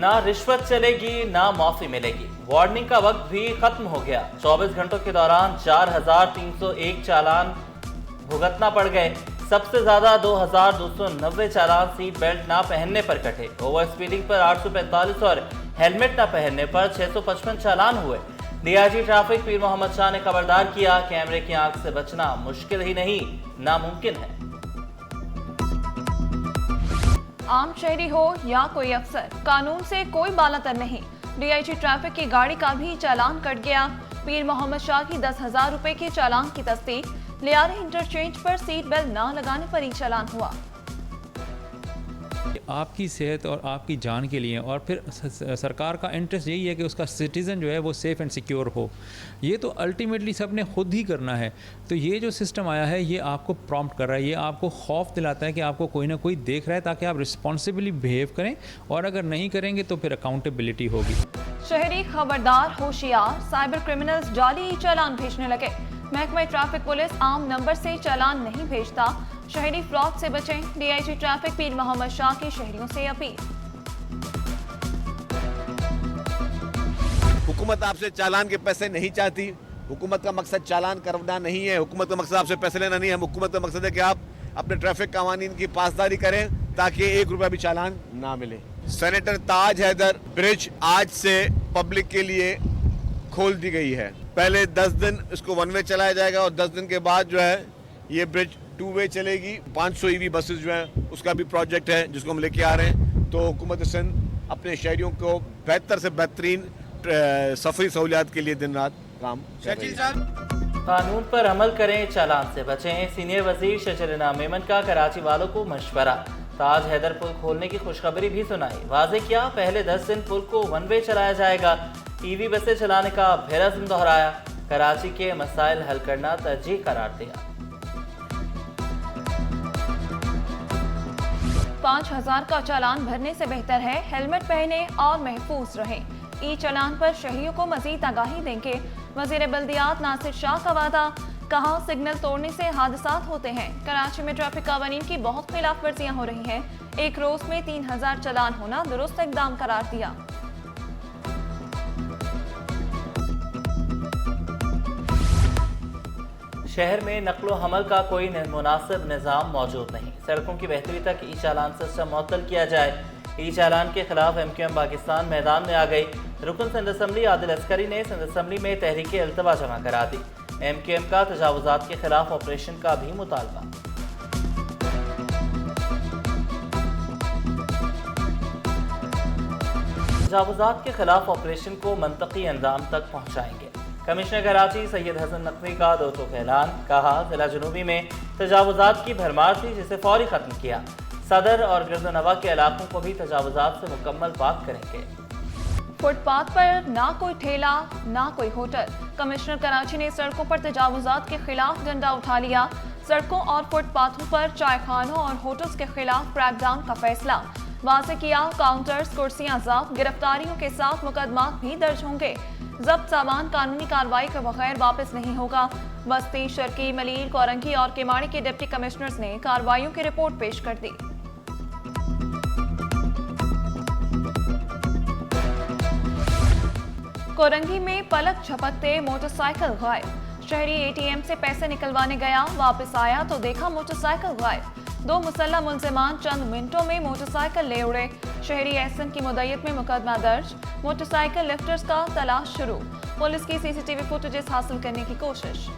ना रिश्वत चलेगी ना माफी मिलेगी। वार्निंग का वक्त भी खत्म हो गया। 24 घंटों के दौरान 4,301 चालान भुगतना पड़ गए। सबसे ज्यादा 2,290 चालान सीट बेल्ट ना पहनने पर कटे। ओवर स्पीडिंग पर 845 और हेलमेट ना पहनने पर 655 चालान हुए। डीआईजी ट्रैफिक पीर मोहम्मद शाह ने खबरदार किया, कैमरे की आंख से बचना मुश्किल ही नहीं नामुमकिन है। आम शहरी हो या कोई अफसर, कानून से कोई बालातर नहीं। डीआईजी ट्रैफिक की गाड़ी का भी चालान कट गया। पीर मोहम्मद शाह की 10,000 रुपए के चालान की तस्दीक। लियारे इंटरचेंज पर सीट बेल्ट न लगाने पर ही चालान हुआ। आपकी सेहत और आपकी जान के लिए, और फिर सरकार का इंटरेस्ट यही है कि उसका सिटीज़न जो है वो सेफ़ एंड सिक्योर हो। ये तो अल्टीमेटली सब ने खुद ही करना है। तो ये जो सिस्टम आया है ये आपको प्रॉम्प्ट कर रहा है, ये आपको खौफ दिलाता है कि आपको कोई ना कोई देख रहा है, ताकि आप रिस्पॉन्सिबली बिहेव करें, और अगर नहीं करेंगे तो फिर अकाउंटेबिलिटी होगी। शहरी खबरदार, होशियार, साइबर क्रिमिनल्स जाली चालान भेजने लगे। महकमा ट्रैफिक पुलिस आम नंबर से चालान नहीं भेजता। शहरी फ्रॉड से बचें। डीआईजी ट्रैफिक पीर मोहम्मद शाह की शहरियों से अपील। हुकूमत आपसे चालान के पैसे नहीं चाहती। हुकूमत का मकसद चालान करना नहीं है। हुकूमत का मकसद आपसे पैसे लेना नहीं है। हुकूमत का मकसद है कि आप अपने ट्रैफिक कानून की पासदारी करें, ताकि 1 रुपया भी चालान ना मिले। सेनेटर ताज हैदर ब्रिज आज से पब्लिक के लिए खोल दी गई है। पहले 10 दिन इसको 1 वे चलाया जाएगा, और 10 दिन के बाद जो है ये ब्रिज 2 वे चलेगी। 500 ईवी बसेस जो है उसका भी प्रोजेक्ट है जिसको हम लेके आ रहे हैं। तो हुकूमत सिंध अपने शहरियों को बेहतर से बेहतरीन सफरी सहूलियात के लिए दिन रात काम कर रही है। कानून पर अमल करें, चालान से बचें। सीनियर वजीर शजरना मेमन का कराची वालों को मशवरा। ताज हैदर पुल खोलने की खुशखबरी भी सुनाई। वाज़े किया, पहले 10 दिन पुल को 1 वे चलाया जाएगा। ईवी बसें चलाने का फिर अज़्म दोहराया। कराची के मसाइल हल करना तरजीह करार दिया। 5,000 का चालान भरने से बेहतर है हेलमेट पहने और महफूज रहें। ई चालान पर शहरियों को मजीद आगाही देंगे। वजीर बल्दियात नासिर शाह का वादा। कहा, सिग्नल तोड़ने से हादसात होते हैं। कराची में ट्रैफिक कानून की बहुत खिलाफ वर्जियां हो रही हैं। एक रोज में 3,000 चालान होना दुरुस्त इकदाम करार दिया। शहर में नकलो हमल का कोई मुनासिब निज़ाम मौजूद नहीं। सड़कों की बेहतरी तक ई चालान सिस्टम मुअत्तल किया जाए। ई चालान के खिलाफ MQM पाकिस्तान मैदान में आ गई। रुकन सिंध असम्बली आदिल अस्करी ने सिंध असम्बली में तहरीक इल्तवा जमा करा दी। MQM का तजावुजात के खिलाफ ऑपरेशन का भी मुतालबा। तजावुजात के खिलाफ ऑपरेशन को मंतकी अंजाम तक पहुँचाएंगे। कमिश्नर कराची सैयद हसन नकवी का 2 टूक ऐलान। कहा, जिला जनूबी में तजावुजात की भरमार थी जिसे फौरी खत्म किया। सदर और गिरदनवा के इलाकों को भी तजावुजात से मुकम्मल पाक करेंगे। फुटपाथ पर ना कोई ठेला ना कोई होटल। कमिश्नर कराची ने सड़कों पर तजावुजात के खिलाफ डंडा उठा लिया। सड़कों और फुटपाथों पर चायखानों और होटल्स के खिलाफ क्रैकडाउन का फैसला। वाज़े किया, काउंटर्स, कुर्सियां जब्त, गिरफ्तारियों के साथ मुकदमा भी दर्ज होंगे। जब्त सामान कानूनी कार्रवाई के बगैर वापस नहीं होगा। बस्ती, शर्की, मलीर, कोरंगी और केमाड़ी के डिप्टी कमिश्नर्स ने कार्रवाइयों की रिपोर्ट पेश कर दी। कोरंगी में पलक झपकते मोटरसाइकिल गायब। शहरी ATM से पैसे निकलवाने गया, वापस आया तो देखा मोटरसाइकिल गायब। 2 मुसल्लह मुल्जिमान चंद मिनटों में मोटरसाइकिल ले उड़े। शहरी एहसन की मुद्दत में मुकदमा दर्ज। मोटरसाइकिल लिफ्टर्स का तलाश शुरू। पुलिस की CCTV फुटेजेस हासिल करने की कोशिश।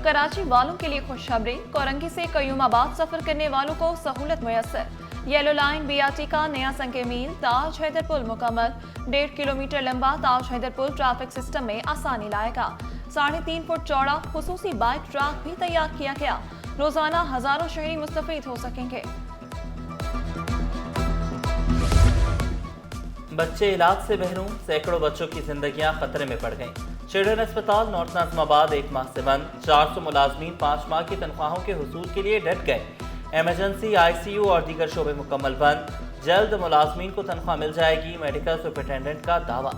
कराची वालों के लिए खुशखबरी। कोरंगी से कयूमाबाद सफर करने वालों को सहूलत मुयस्सर। येलो लाइन BRT का नया संग मील ताज हैदर पुल मुकम्मल। 1.5 किलोमीटर लंबा ताज हैदर पुल ट्रैफिक सिस्टम में आसानी लाएगा। 3.5 फुट चौड़ा खुसूसी बाइक ट्रैक भी तैयार किया गया। रोजाना हजारों शहरी मुस्तफीद हो सकेंगे। बच्चे इलाज से महरूम। सैकड़ों बच्चों की जिंदगियां खतरे में पड़ गईं। चिल्ड्रन अस्पताल नॉर्थ नाज़िमाबाद 1 माह से बंद। 400 मुलाजमीन 5 माह की तनख्वाहों के हुसूल के लिए डट गए। एमरजेंसी, ICU और दीगर शोबे मुकम्मल बंद। जल्द मुलाजमीन को तनख्वाह मिल जाएगी, मेडिकल सुपरिटेंडेंट का दावा।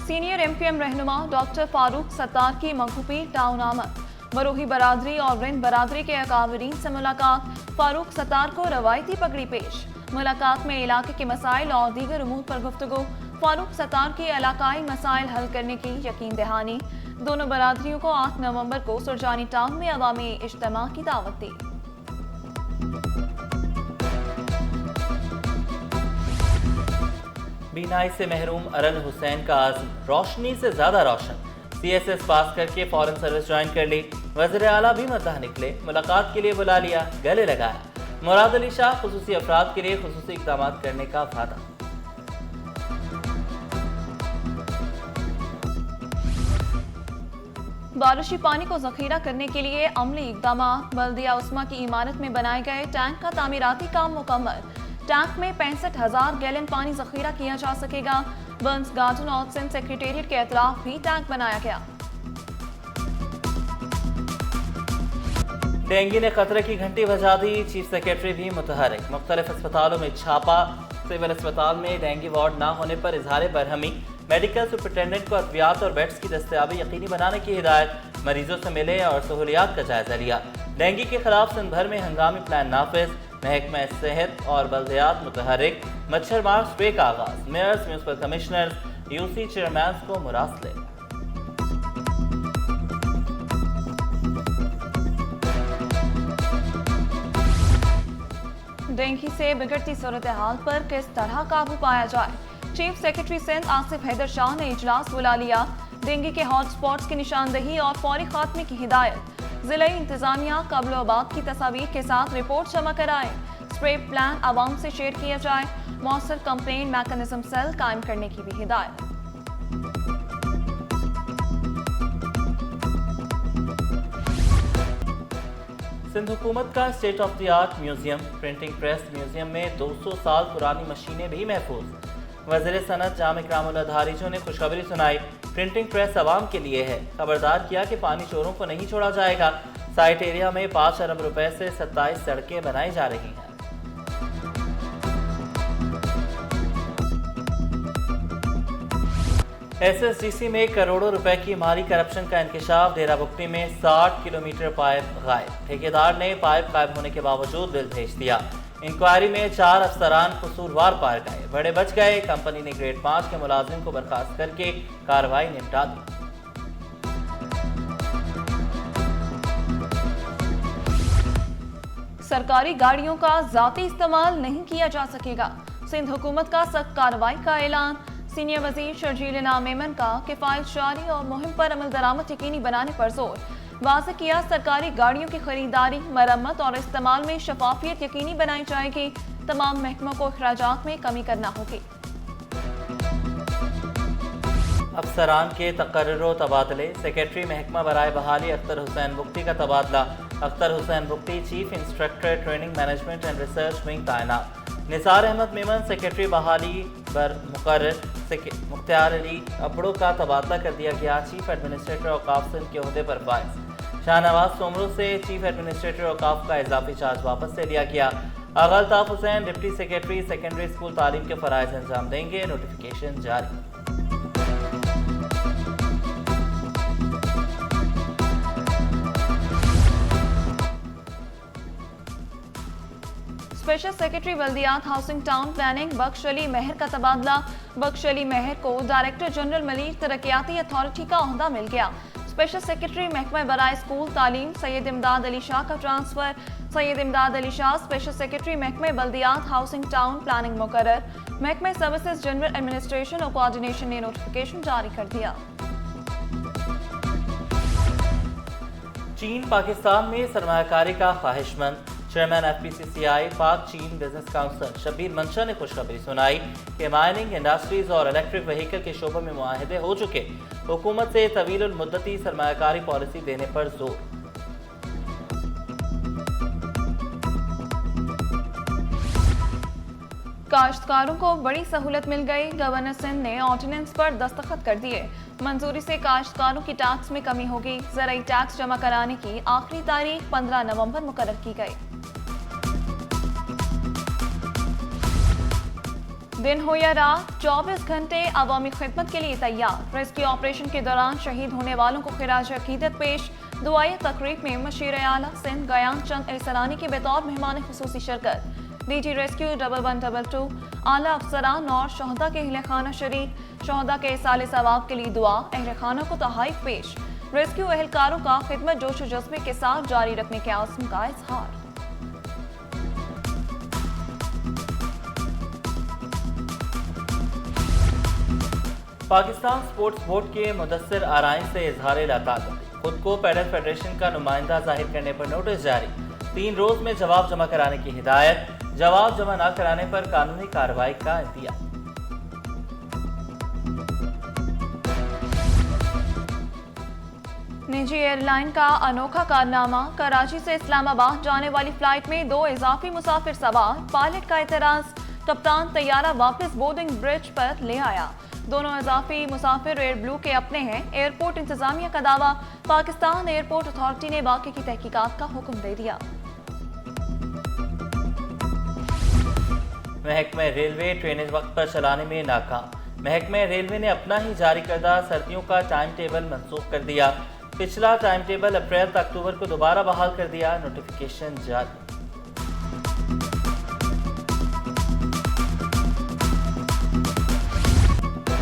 सीनियर MQM रहनुमा डॉक्टर फारूक सत्तार की मंगूपीर टाउन आमद। बरोही बरादरी और रिंद बरादरी के अकाबरीन से मुलाकात, फारूक सत्तार को रवायती पगड़ी पेश। मुलाकात में इलाके के मसाइल और दीगर उमूर पर गुफ्तगू, फारूक सत्तार की इलाकाई मसाइल हल करने की यकीन दहानी। दोनों बरादरियों को 8 नवंबर को सुरजानी टाउन में अवामी इज्तिमा की दावत दी। बीनाई से महरूम अरन हुसैन का आज़म रोशनी से ज्यादा रोशन, CSS पास करके फॉरेन सर्विस ज्वाइन कर ली। वज़ीर आला भी मद्दाह निकले, मुलाकात के लिए बुला लिया, गले लगाया। मुराद अली शाह खुसूसी अफराद के लिए खुसूसी इक़दाम करने का वादा। बारिशी पानी को जखीरा करने के लिए अमली इक़दाम, बल्दिया उस्मा की इमारत में बनाए गए टैंक का तामीराती काम मुकम्मल। टैंक में 65,000 गैलन पानी जखीरा किया जा सकेगा। बर्न्स गार्डन और सिंध सेक्रेटेरिएट के अतराफ भी टैंक बनाया गया। डेंगू ने खतरे की घंटी बजा दी, चीफ सेक्रेटरी भी मुतहरिक। मुख्तलिफ अस्पतालों में छापा, सिविल अस्पताल में डेंगू वार्ड न होने पर इजहार बरहमी। मेडिकल सुपरिटेंडेंट को अद्वियात और बेड्स की दस्तयाबी यकीनी बनाने की हिदायत। मरीजों से मिले और सहूलियात का जायजा लिया। डेंगू के खिलाफ सिंध भर में हंगामी प्लान नाफिज। महकमा सेहत और बल्दियात मुतहरिक। मच्छर मार स्प्रे का आगाज। Mayors, municipal commissioner, UC chairman को मुरासले। डेंगू से बिगड़ती सूरत हाल पर किस तरह काबू पाया जाए, चीफ सेक्रेटरी सिंध आसिफ हैदर शाह ने इजलास बुला लिया। डेंगू के हॉटस्पॉट्स की निशानदही और फौरी खात्मे की हिदायत। जिला इंतजामिया कबलोबाद की तस्वीर के साथ रिपोर्ट जमा कराए। स्प्रे प्लान आवाम से शेयर किया जाए। मौसर कंप्लेन मैकेनिज्म सेल कायम करने की भी हिदायत। सिंध हुकूमत का state of the art museum, printing press museum में 200 साल पुरानी मशीनें भी महफूज। वज़ीर सनत जाम इकरामुल अधारीजों ने खुशखबरी सुनाई। प्रिंटिंग प्रेस आवाम के लिए है, खबरदार किया कि पानी चोरों को नहीं छोड़ा जाएगा। साइट एरिया में 5 अरब रुपए से 27 सड़कें बनाई जा रही हैं। SSDC में करोड़ों रुपए की माली करप्शन का इंकशाफ। डेरा बुकटी में 60 किलोमीटर पाइप गायब। ठेकेदार ने पाइप गायब होने के बावजूद बिल भेज दिया। इंक्वायरी में 4 अफसरान कसूरवार पाए गए, बड़े बच गए। कंपनी ने ग्रेड 5 के मुलाजिम को बर्खास्त करके कार्रवाई निपटा दी। सरकारी गाड़ियों का जाती इस्तेमाल नहीं किया जा सकेगा, सिंध हुकूमत का सख्त कार्रवाई का ऐलान। सीनियर वजीर शर्जील इनाम मेमन का किफायत जारी और मुहिम पर अमल दरामद यकीनी बनाने पर जोर। वाज़ेह किया, सरकारी गाड़ियों की खरीदारी, मरम्मत और इस्तेमाल में शफाफियत यकीनी बनाई जाएगी। तमाम महकमों को अखराजात में कमी करना होगी। अफसरान के तकर्रुर तबादले। सेक्रेटरी महकमा बराए बहाली अख्तर हुसैन बुख्ती का तबादला। Akhtar Hussain Bukhti chief instructor training management and research wing तैनात। निसार अहमद मेमन सेक्रेटरी बहाली पर मुकर्रर। मुख्तार अली अबड़ो का तबादला कर दिया गया, चीफ एडमिनिस्ट्रेटर औकाफ सिंध के ओहदे पर फाइज। शाहनवाज सोमरू से चीफ एडमिनिस्ट्रेटर औकाफ का इजाफी चार्ज वापस ले लिया गया। Agha Altaf Hussain deputy secretary secondary school तालीम के फराइज अंजाम देंगे, नोटिफिकेशन जारी। स्पेशल सेक्रेटरी बल्दियात housing town planning Bakhsh Ali Mahar का तबादला। बख्श अली महर को डायरेक्टर जनरल मलीर तरक्याती अथॉरिटी का ओहदा मिल गया। स्पेशल सेक्रेटरी महकमा बराए स्कूल तालीम सैयद इमदाद अली शाह का ट्रांसफर। सैयद इमदाद अली शाह स्पेशल सेक्रेटरी महकमा बल्दियात हाउसिंग टाउन प्लानिंग मुकर्रर। महकमा सर्विसेज जनरल एडमिनिस्ट्रेशन और कोऑर्डिनेशन ने नोटिफिकेशन जारी कर दिया। चीन पाकिस्तान में सरमायाकारी का ख्वाहिशमंद। चेयरमैन FPCCI पाक चीन बिजनेस काउंसिल शब्बीर मंशा ने खुशखबरी सुनाई कि माइनिंग, इंडस्ट्रीज और इलेक्ट्रिक व्हीकल के शोबों में मुआहदे हो चुके। हुकूमत से तवील मुद्दती सरमायाकारी पॉलिसी देने पर जोर। काश्तकारों को बड़ी सहूलत मिल गई। गवर्नर सिंध ने ऑर्डिनेंस पर दस्तखत कर दिए। मंजूरी से काश्तकारों की टैक्स में कमी होगी। ज़राई टैक्स जमा कराने की आखिरी तारीख 15 नवंबर मुकर्रर की गई। दिन हो या रात 24 घंटे अवामी खिदमत के लिए तैयार। रेस्क्यू ऑपरेशन के दौरान शहीद होने वालों को खिराज अकीदत पेश। दुआई तकरीब में मशीर आला सिंध गयान चंद एहसरानी के बतौर मेहमान खुसूसी शिरकत। डीजी रेस्क्यू 1122 आला अफसरान और शहदा के अहले खाना शरीक। शहदा के साले सवाब के लिए दुआ, अहले खाना को तोहफे पेश। रेस्क्यू एहलकारों का खिदमत जोश जज्बे के साथ जारी रखने के आज़म का इजहार। पाकिस्तान स्पोर्ट्स बोर्ड के मुदस्सिर आराइन से इजहार लाताकत। खुद को पैडल फेडरेशन का नुमाइंदा जाहिर करने पर नोटिस जारी। 3 रोज में जवाब जमा कराने की हिदायत। जवाब जमा न कराने पर कानूनी कार्रवाई का इंतजाम। निजी एयरलाइन का अनोखा कारनामा। कराची से इस्लामाबाद जाने वाली फ्लाइट में 2 इजाफी मुसाफिर सवार। पायलट का एतराज, कप्तान तैयारा वापस बोर्डिंग ब्रिज पर ले आया। दोनों इजाफी मुसाफिर एयर ब्लू के अपने हैं। एयरपोर्ट इंतजामिया का दावा, पाकिस्तान एयरपोर्ट अथॉरिटी ने बाकी की तहकीकात का हुक्म दे दिया। महकमा रेलवे ट्रेनें वक्त पर चलाने में नाकाम। महकमा रेलवे ने अपना ही जारी करदा सर्दियों का टाइम टेबल मंसूख कर दिया। पिछला टाइम टेबल अप्रैल तक अक्टूबर को दोबारा बहाल कर दिया। नोटिफिकेशन जारी।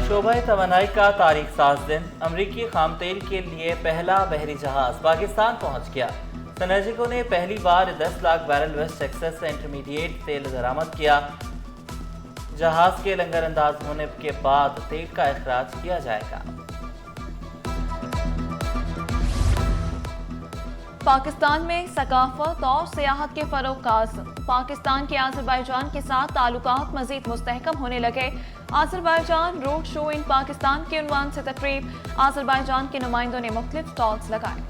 शोबा तवानाई का तारीख साज दिन। अमरीकी खाम तेल के लिए पहला बहरी जहाज पाकिस्तान पहुंच गया। सनर्जिको ने पहली बार 10 लाख बैरल वेस्ट टेक्सास से इंटरमीडिएट तेल दरामद किया। जहाज के लंगर अंदाज होने के बाद तेल का अखराज किया जाएगा। पाकिस्तान में सकाफत और सियाहत के फरोग का आज़म। पाकिस्तान के आज़रबाईजान के साथ ताल्लुकात मजीद मुस्तहकम होने लगे। Azerbaijan road show in Pakistan के उन्वान से तकरीब। आज़रबाईजान के नुमाइंदों ने मुख्तलिफ स्टॉल्स लगाए।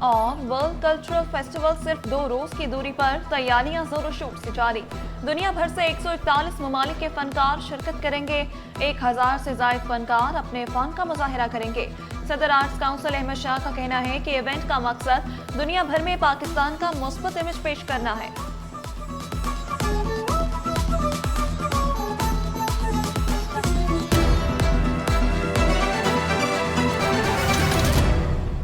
और वर्ल्ड कल्चरल फेस्टिवल सिर्फ 2 रोज की दूरी पर, तैयारियां जोरों शोर से जारी। दुनिया भर से 141 ममालिक के फनकार शिरकत करेंगे। 1000 से ज्यादा फनकार अपने फन का मुजाहिरा करेंगे। सदर आर्ट्स काउंसिल अहमद शाह का कहना है कि इवेंट का मकसद दुनिया भर में पाकिस्तान का मुस्बत इमेज पेश करना है।